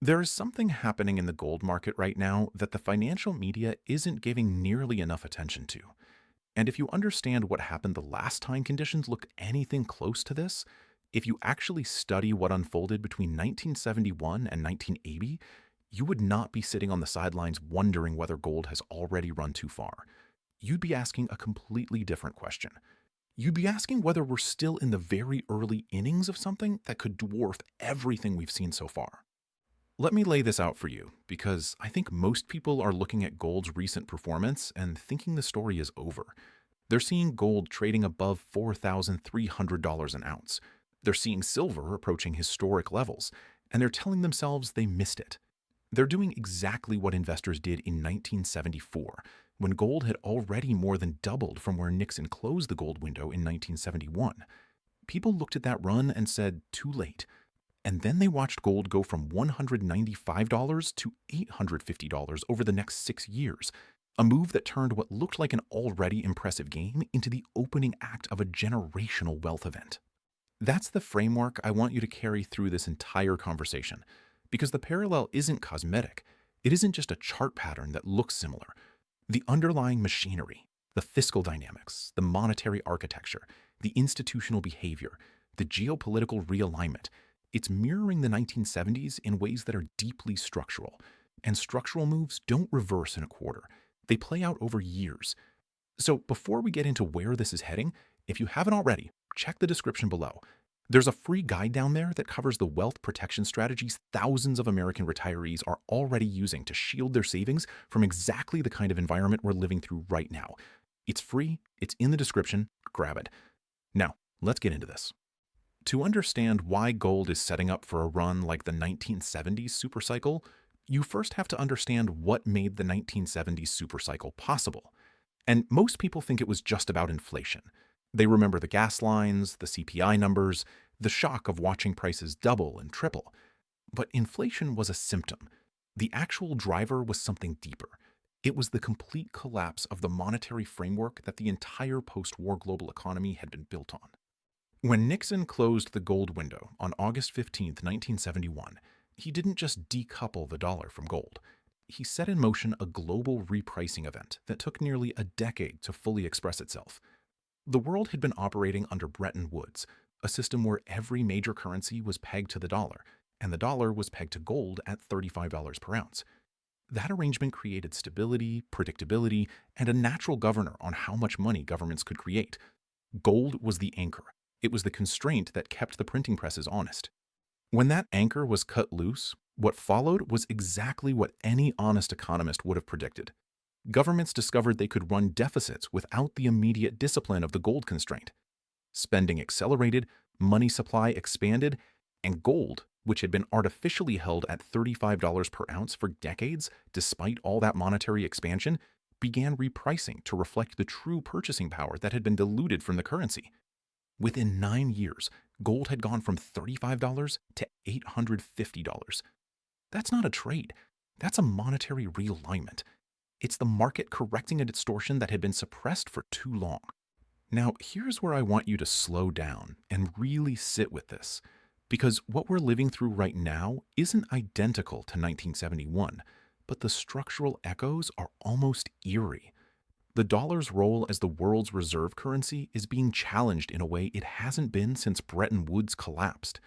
There is something happening in the gold market right now that the financial media isn't giving nearly enough attention to. And if you understand what happened the last time conditions looked anything close to this, if you actually study what unfolded between 1971 and 1980, you would not be sitting on the sidelines wondering whether gold has already run too far. You'd be asking a completely different question. You'd be asking whether we're still in the very early innings of something that could dwarf everything we've seen so far. Let me lay this out for you, because I think most people are looking at gold's recent performance and thinking the story is over. They're seeing gold trading above $4,300 an ounce. They're seeing silver approaching historic levels, and they're telling themselves they missed it. They're doing exactly what investors did in 1974, when gold had already more than doubled from where Nixon closed the gold window in 1971. People looked at that run and said, too late. And then they watched gold go from $195 to $850 over the next 6 years, a move that turned what looked like an already impressive game into the opening act of a generational wealth event. That's the framework I want you to carry through this entire conversation, because the parallel isn't cosmetic. It isn't just a chart pattern that looks similar. The underlying machinery, the fiscal dynamics, the monetary architecture, the institutional behavior, the geopolitical realignment, it's mirroring the 1970s in ways that are deeply structural. And structural moves don't reverse in a quarter. They play out over years. So before we get into where this is heading, if you haven't already, check the description below. There's a free guide down there that covers the wealth protection strategies thousands of American retirees are already using to shield their savings from exactly the kind of environment we're living through right now. It's free, it's in the description, grab it. Now, let's get into this. To understand why gold is setting up for a run like the 1970s supercycle, you first have to understand what made the 1970s supercycle possible. And most people think it was just about inflation. They remember the gas lines, the CPI numbers, the shock of watching prices double and triple. But inflation was a symptom. The actual driver was something deeper. It was the complete collapse of the monetary framework that the entire post-war global economy had been built on. When Nixon closed the gold window on August 15, 1971, he didn't just decouple the dollar from gold. He set in motion a global repricing event that took nearly a decade to fully express itself. The world had been operating under Bretton Woods, a system where every major currency was pegged to the dollar, and the dollar was pegged to gold at $35 per ounce. That arrangement created stability, predictability, and a natural governor on how much money governments could create. Gold was the anchor. It was the constraint that kept the printing presses honest. When that anchor was cut loose, what followed was exactly what any honest economist would have predicted. Governments discovered they could run deficits without the immediate discipline of the gold constraint. Spending accelerated, money supply expanded, and gold, which had been artificially held at $35 per ounce for decades despite all that monetary expansion, began repricing to reflect the true purchasing power that had been diluted from the currency. Within 9 years, gold had gone from $35 to $850. That's not a trade. That's a monetary realignment. It's the market correcting a distortion that had been suppressed for too long. Now, here's where I want you to slow down and really sit with this, because what we're living through right now isn't identical to 1971, but the structural echoes are almost eerie. The dollar's role as the world's reserve currency is being challenged in a way it hasn't been since Bretton Woods collapsed.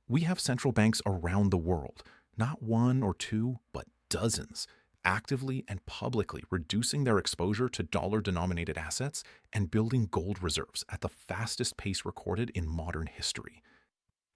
We have central banks around the world, not one or two, but dozens, actively and publicly reducing their exposure to dollar-denominated assets and building gold reserves at the fastest pace recorded in modern history.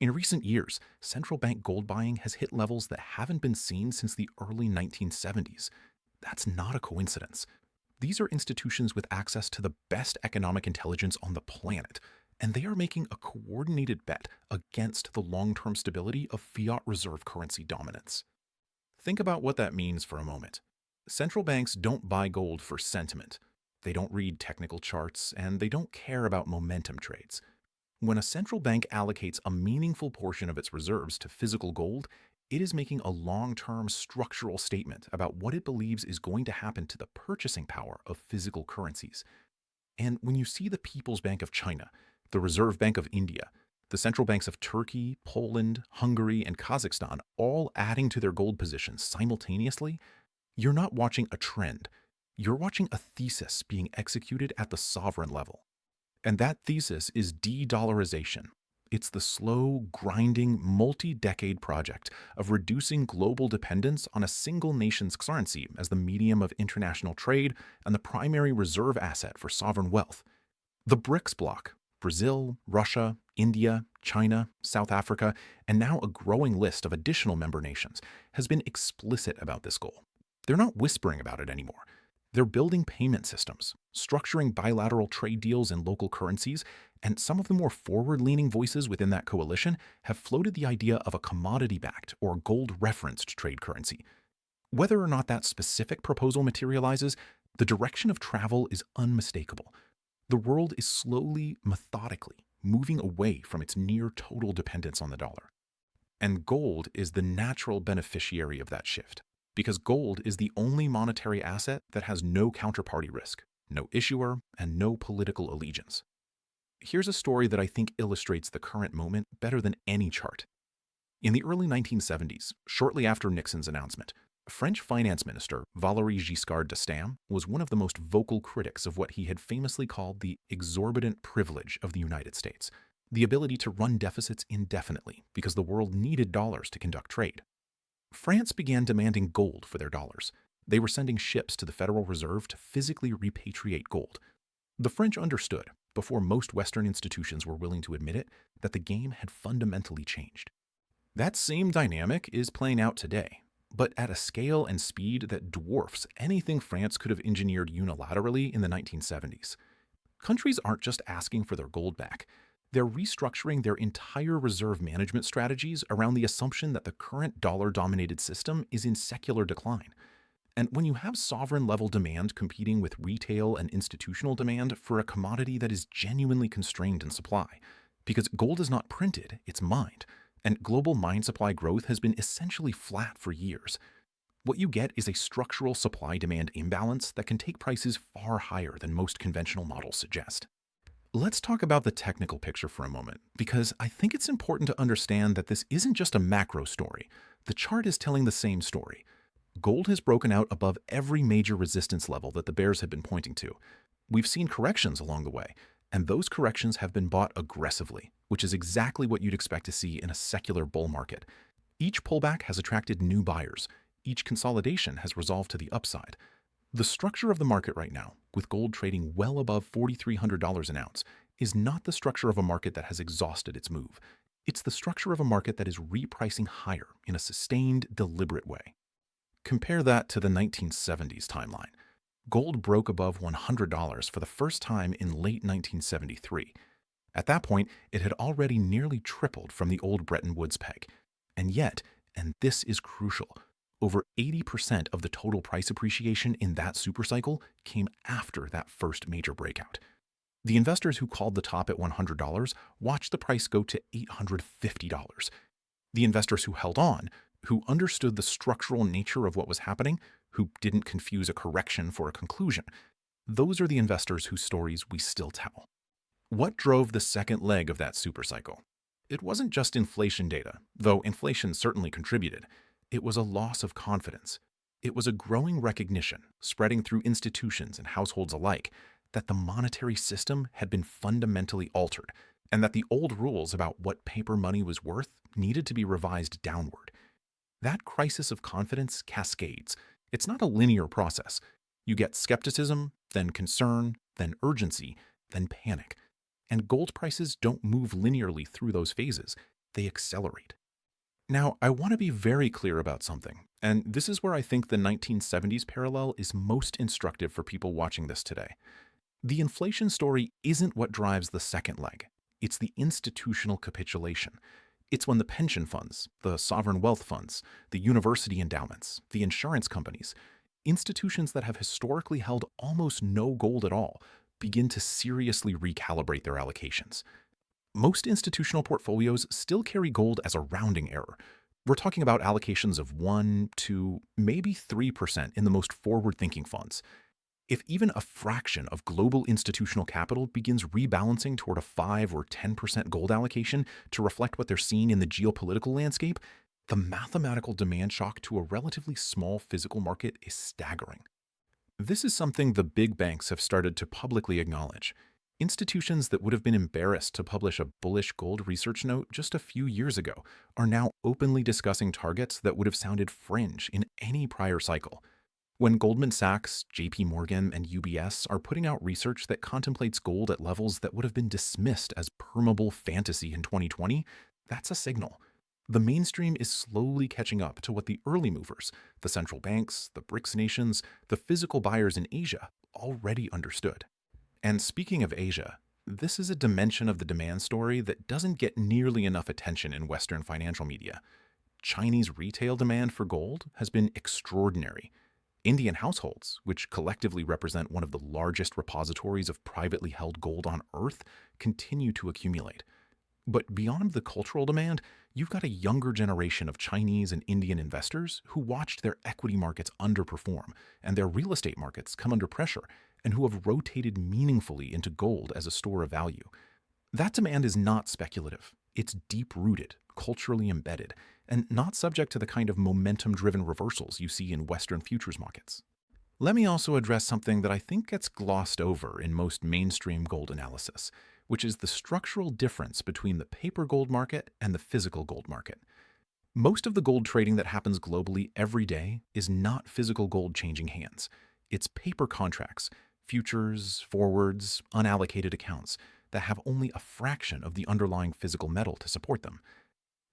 In recent years, central bank gold buying has hit levels that haven't been seen since the early 1970s. That's not a coincidence. These are institutions with access to the best economic intelligence on the planet, and they are making a coordinated bet against the long-term stability of fiat reserve currency dominance. Think about what that means for a moment. Central banks don't buy gold for sentiment. They don't read technical charts, and they don't care about momentum trades. When a central bank allocates a meaningful portion of its reserves to physical gold, it is making a long-term structural statement about what it believes is going to happen to the purchasing power of physical currencies. And when you see the People's Bank of China, the Reserve Bank of India, The central banks of Turkey, Poland, Hungary, and Kazakhstan all adding to their gold positions simultaneously, you're not watching a trend. You're watching a thesis being executed at the sovereign level. And that thesis is de-dollarization. It's the slow, grinding, multi-decade project of reducing global dependence on a single nation's currency as the medium of international trade and the primary reserve asset for sovereign wealth. The BRICS bloc, Brazil, Russia, India, China, South Africa, and now a growing list of additional member nations, has been explicit about this goal. They're not whispering about it anymore. They're building payment systems, structuring bilateral trade deals in local currencies, and some of the more forward-leaning voices within that coalition have floated the idea of a commodity-backed or gold-referenced trade currency. Whether or not that specific proposal materializes, the direction of travel is unmistakable. The world is slowly, methodically moving away from its near-total dependence on the dollar. And gold is the natural beneficiary of that shift, because gold is the only monetary asset that has no counterparty risk, no issuer, and no political allegiance. Here's a story that I think illustrates the current moment better than any chart. In the early 1970s, shortly after Nixon's announcement, French finance minister Valéry Giscard d'Estaing was one of the most vocal critics of what he had famously called the exorbitant privilege of the United States, the ability to run deficits indefinitely because the world needed dollars to conduct trade. France began demanding gold for their dollars. They were sending ships to the Federal Reserve to physically repatriate gold. The French understood, before most Western institutions were willing to admit it, that the game had fundamentally changed. That same dynamic is playing out today, but at a scale and speed that dwarfs anything France could have engineered unilaterally in the 1970s. Countries aren't just asking for their gold back. They're restructuring their entire reserve management strategies around the assumption that the current dollar-dominated system is in secular decline. And when you have sovereign-level demand competing with retail and institutional demand for a commodity that is genuinely constrained in supply, because gold is not printed, it's mined, and global mine supply growth has been essentially flat for years, what you get is a structural supply-demand imbalance that can take prices far higher than most conventional models suggest. Let's talk about the technical picture for a moment, because I think it's important to understand that this isn't just a macro story. The chart is telling the same story. Gold has broken out above every major resistance level that the bears have been pointing to. We've seen corrections along the way, and those corrections have been bought aggressively, which is exactly what you'd expect to see in a secular bull market. Each pullback has attracted new buyers. Each consolidation has resolved to the upside. The structure of the market right now, with gold trading well above $4,300 an ounce, is not the structure of a market that has exhausted its move. It's the structure of a market that is repricing higher in a sustained, deliberate way. Compare that to the 1970s timeline. Gold broke above $100 for the first time in late 1973. At that point, it had already nearly tripled from the old Bretton Woods peg. And yet, and this is crucial, over 80% of the total price appreciation in that supercycle came after that first major breakout. The investors who called the top at $100 watched the price go to $850. The investors who held on, who understood the structural nature of what was happening, who didn't confuse a correction for a conclusion, those are the investors whose stories we still tell. What drove the second leg of that supercycle? It wasn't just inflation data, though inflation certainly contributed. It was a loss of confidence. It was a growing recognition, spreading through institutions and households alike, that the monetary system had been fundamentally altered, and that the old rules about what paper money was worth needed to be revised downward. That crisis of confidence cascades. It's not a linear process. You get skepticism, then concern, then urgency, then panic. And gold prices don't move linearly through those phases. They accelerate. Now, I want to be very clear about something, and this is where I think the 1970s parallel is most instructive for people watching this today. The inflation story isn't what drives the second leg. It's the institutional capitulation. It's when the pension funds, the sovereign wealth funds, the university endowments, the insurance companies, institutions that have historically held almost no gold at all, begin to seriously recalibrate their allocations. Most institutional portfolios still carry gold as a rounding error. We're talking about allocations of 1, 2, maybe 3% in the most forward-thinking funds. If even a fraction of global institutional capital begins rebalancing toward a 5 or 10% gold allocation to reflect what they're seeing in the geopolitical landscape, the mathematical demand shock to a relatively small physical market is staggering. This is something the big banks have started to publicly acknowledge. Institutions that would have been embarrassed to publish a bullish gold research note just a few years ago are now openly discussing targets that would have sounded fringe in any prior cycle. When Goldman Sachs, JP Morgan, and UBS are putting out research that contemplates gold at levels that would have been dismissed as permeable fantasy in 2020, that's a signal. The mainstream is slowly catching up to what the early movers, the central banks, the BRICS nations, the physical buyers in Asia, already understood. And speaking of Asia, this is a dimension of the demand story that doesn't get nearly enough attention in Western financial media. Chinese retail demand for gold has been extraordinary. Indian households, which collectively represent one of the largest repositories of privately held gold on Earth, continue to accumulate. But beyond the cultural demand, you've got a younger generation of Chinese and Indian investors who watched their equity markets underperform and their real estate markets come under pressure, and who have rotated meaningfully into gold as a store of value. That demand is not speculative. It's deep-rooted, culturally embedded, and not subject to the kind of momentum-driven reversals you see in Western futures markets. Let me also address something that I think gets glossed over in most mainstream gold analysis, which is the structural difference between the paper gold market and the physical gold market. Most of the gold trading that happens globally every day is not physical gold changing hands. It's paper contracts, futures, forwards, unallocated accounts that have only a fraction of the underlying physical metal to support them.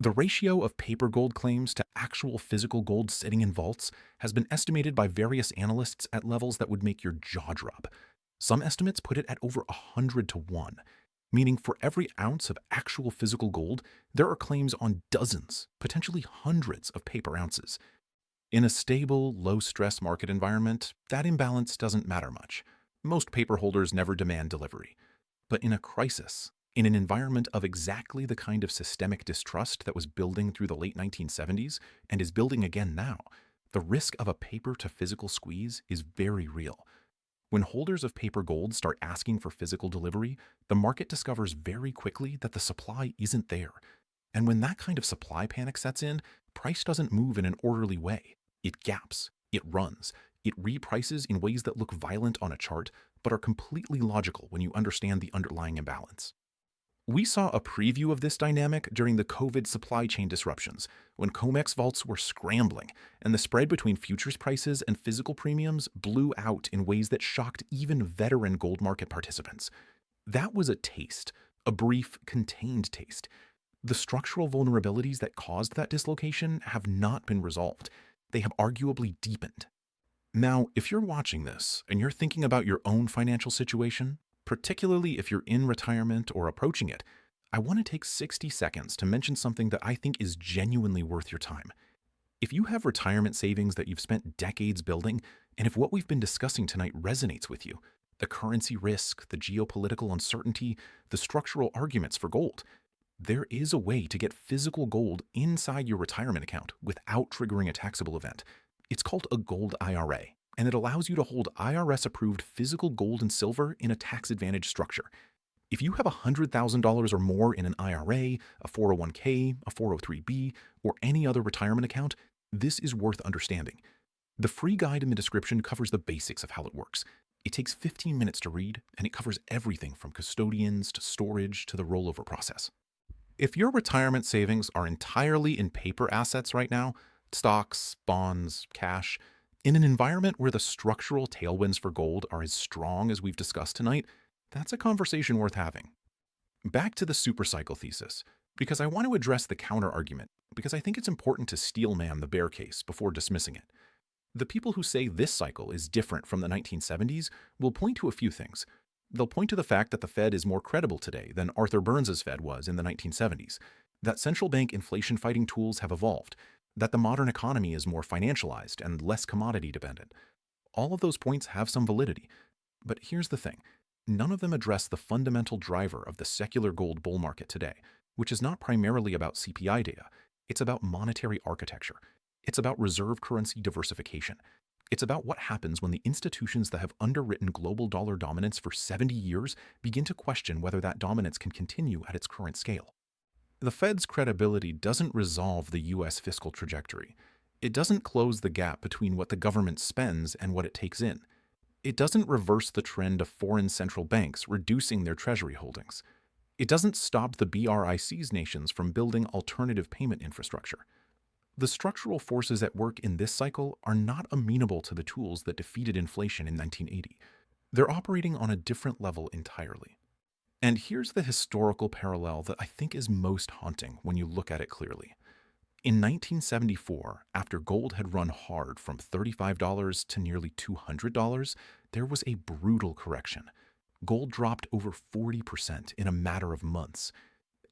The ratio of paper gold claims to actual physical gold sitting in vaults has been estimated by various analysts at levels that would make your jaw drop. Some estimates put it at over 100 to 1, meaning for every ounce of actual physical gold, there are claims on dozens, potentially hundreds of paper ounces. In a stable, low-stress market environment, that imbalance doesn't matter much. Most paper holders never demand delivery. But in a crisis, in an environment of exactly the kind of systemic distrust that was building through the late 1970s and is building again now, the risk of a paper-to-physical squeeze is very real. When holders of paper gold start asking for physical delivery, the market discovers very quickly that the supply isn't there. And when that kind of supply panic sets in, price doesn't move in an orderly way. It gaps, it runs, it reprices in ways that look violent on a chart, but are completely logical when you understand the underlying imbalance. We saw a preview of this dynamic during the COVID supply chain disruptions, when COMEX vaults were scrambling, and the spread between futures prices and physical premiums blew out in ways that shocked even veteran gold market participants. That was a taste, a brief, contained taste. The structural vulnerabilities that caused that dislocation have not been resolved. They have arguably deepened. Now, if you're watching this and you're thinking about your own financial situation, particularly if you're in retirement or approaching it, I want to take 60 seconds to mention something that I think is genuinely worth your time. If you have retirement savings that you've spent decades building, and if what we've been discussing tonight resonates with you, the currency risk, the geopolitical uncertainty, the structural arguments for gold, there is a way to get physical gold inside your retirement account without triggering a taxable event. It's called a gold IRA, and it allows you to hold IRS-approved physical gold and silver in a tax-advantaged structure. If you have $100,000 or more in an IRA, a 401k, a 403b, or any other retirement account, this is worth understanding. The free guide in the description covers the basics of how it works. It takes 15 minutes to read, and it covers everything from custodians to storage to the rollover process. If your retirement savings are entirely in paper assets right now, stocks, bonds, cash, in an environment where the structural tailwinds for gold are as strong as we've discussed tonight, that's a conversation worth having. Back to the supercycle thesis, because I want to address the counter-argument, because I think it's important to steelman the bear case before dismissing it. The people who say this cycle is different from the 1970s will point to a few things. They'll point to the fact that the Fed is more credible today than Arthur Burns' Fed was in the 1970s, that central bank inflation-fighting tools have evolved, that the modern economy is more financialized and less commodity-dependent. All of those points have some validity. But here's the thing. None of them address the fundamental driver of the secular gold bull market today, which is not primarily about CPI data. It's about monetary architecture. It's about reserve currency diversification. It's about what happens when the institutions that have underwritten global dollar dominance for 70 years begin to question whether that dominance can continue at its current scale. The Fed's credibility doesn't resolve the US fiscal trajectory. It doesn't close the gap between what the government spends and what it takes in. It doesn't reverse the trend of foreign central banks reducing their treasury holdings. It doesn't stop the BRICS nations from building alternative payment infrastructure. The structural forces at work in this cycle are not amenable to the tools that defeated inflation in 1980. They're operating on a different level entirely. And here's the historical parallel that I think is most haunting when you look at it clearly. In 1974, after gold had run hard from $35 to nearly $200, there was a brutal correction. Gold dropped over 40% in a matter of months.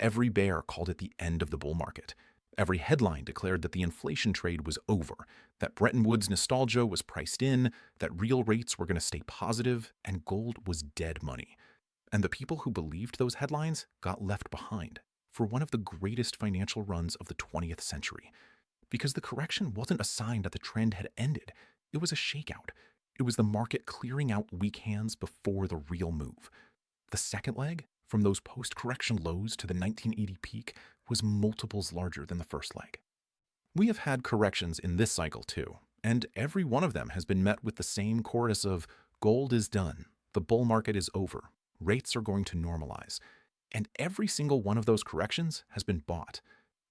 Every bear called it the end of the bull market. Every headline declared that the inflation trade was over, that Bretton Woods nostalgia was priced in, that real rates were going to stay positive, and gold was dead money. And the people who believed those headlines got left behind for one of the greatest financial runs of the 20th century. Because the correction wasn't a sign that the trend had ended, it was a shakeout. It was the market clearing out weak hands before the real move. The second leg, from those post-correction lows to the 1980 peak, was multiples larger than the first leg. We have had corrections in this cycle too, and every one of them has been met with the same chorus of gold is done, the bull market is over, rates are going to normalize. And every single one of those corrections has been bought.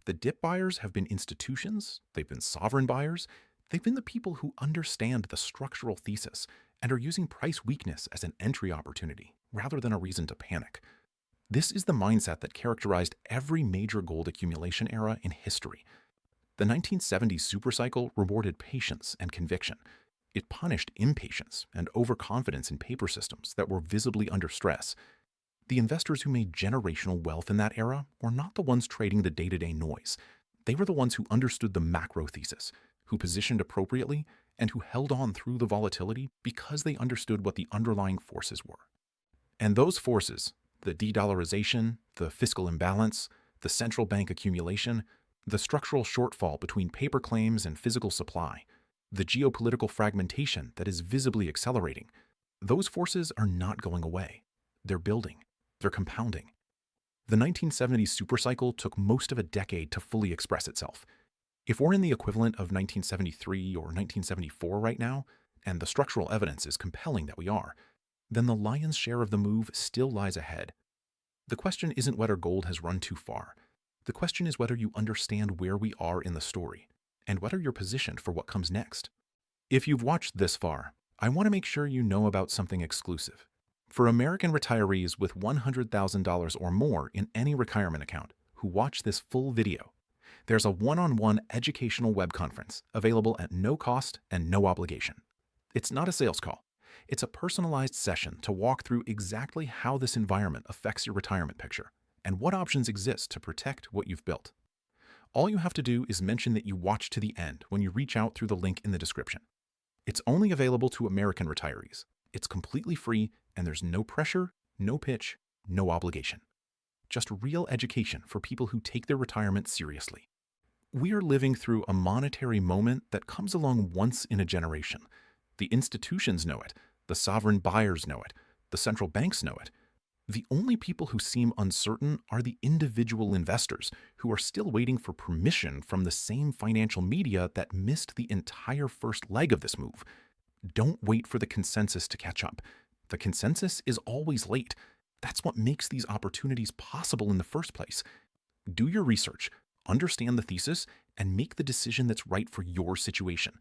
The dip buyers have been institutions, they've been sovereign buyers, they've been the people who understand the structural thesis and are using price weakness as an entry opportunity rather than a reason to panic. This is the mindset that characterized every major gold accumulation era in history. The 1970s supercycle rewarded patience and conviction. It punished impatience and overconfidence in paper systems that were visibly under stress. The investors who made generational wealth in that era were not the ones trading the day-to-day noise. They were the ones who understood the macro thesis, who positioned appropriately, and who held on through the volatility because they understood what the underlying forces were. And those forces, the de-dollarization, the fiscal imbalance, the central bank accumulation, the structural shortfall between paper claims and physical supply, the geopolitical fragmentation that is visibly accelerating, those forces are not going away. They're building. They're compounding. The 1970s supercycle took most of a decade to fully express itself. If we're in the equivalent of 1973 or 1974 right now, and the structural evidence is compelling that we are, then the lion's share of the move still lies ahead. The question isn't whether gold has run too far. The question is whether you understand where we are in the story, and whether you're positioned for what comes next. If you've watched this far, I want to make sure you know about something exclusive. For American retirees with $100,000 or more in any retirement account who watch this full video, there's a one-on-one educational web conference available at no cost and no obligation. It's not a sales call. It's a personalized session to walk through exactly how this environment affects your retirement picture and what options exist to protect what you've built. All you have to do is mention that you watch to the end when you reach out through the link in the description. It's only available to American retirees. It's completely free, and there's no pressure, no pitch, no obligation. Just real education for people who take their retirement seriously. We are living through a monetary moment that comes along once in a generation. The institutions know it, the sovereign buyers know it, the central banks know it. The only people who seem uncertain are the individual investors who are still waiting for permission from the same financial media that missed the entire first leg of this move. Don't wait for the consensus to catch up. The consensus is always late. That's what makes these opportunities possible in the first place. Do your research, understand the thesis, and make the decision that's right for your situation.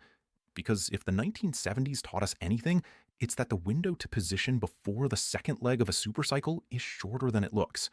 Because if the 1970s taught us anything, it's that the window to position before the second leg of a supercycle is shorter than it looks.